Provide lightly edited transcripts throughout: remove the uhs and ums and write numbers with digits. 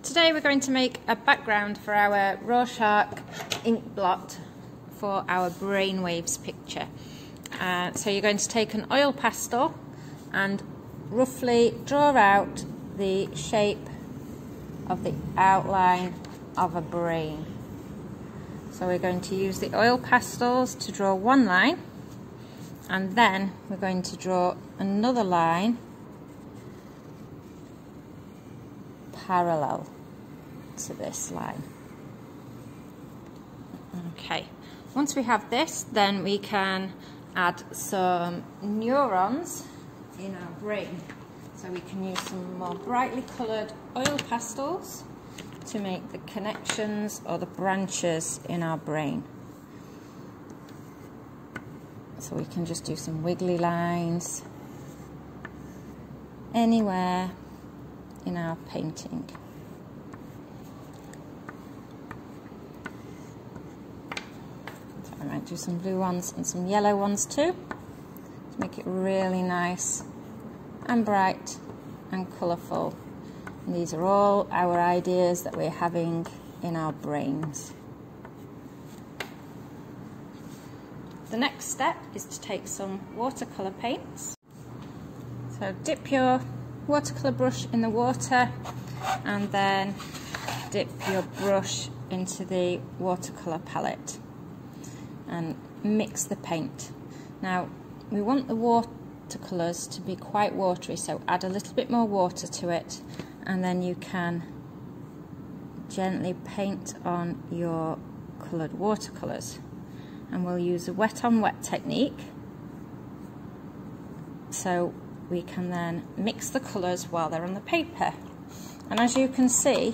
Today we're going to make a background for our Rorschach ink blot for our Brainwaves picture. So you're going to take an oil pastel and roughly draw out the shape of the outline of a brain. So we're going to use the oil pastels to draw one line, and then we're going to draw another line parallel to this line. Okay, once we have this, then we can add some neurons in our brain. So we can use some more brightly coloured oil pastels to make the connections or the branches in our brain. So we can just do some wiggly lines anywhere in our painting. So I might do some blue ones and some yellow ones too, to make it really nice and bright and colourful. And these are all our ideas that we're having in our brains. The next step is to take some watercolour paints. So dip your watercolour brush in the water and then dip your brush into the watercolour palette and mix the paint. Now we want the watercolours to be quite watery, so add a little bit more water to it, and then you can gently paint on your coloured watercolours. And we'll use a wet on wet technique, so we can then mix the colours while they're on the paper. And as you can see,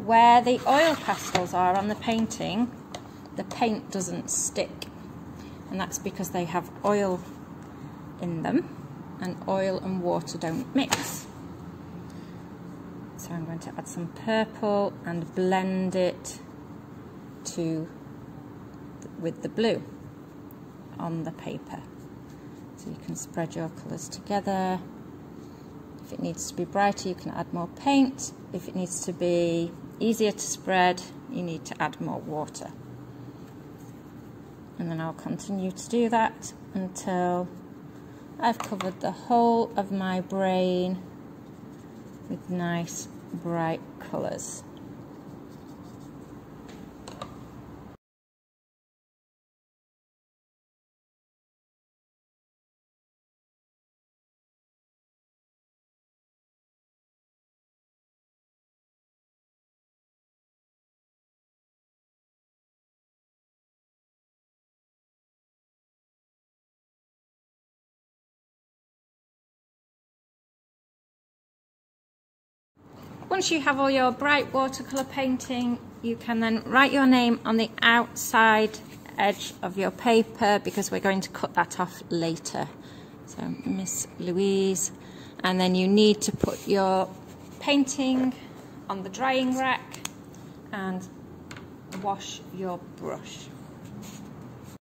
where the oil pastels are on the painting, the paint doesn't stick, and that's because they have oil in them, and oil and water don't mix. So I'm going to add some purple and blend it with the blue on the paper. So you can spread your colours together. If it needs to be brighter, you can add more paint. If it needs to be easier to spread, you need to add more water. And then I'll continue to do that until I've covered the whole of my brain with nice bright colours. Once you have all your bright watercolour painting, you can then write your name on the outside edge of your paper, because we're going to cut that off later. So Miss Louise, and then you need to put your painting on the drying rack and wash your brush.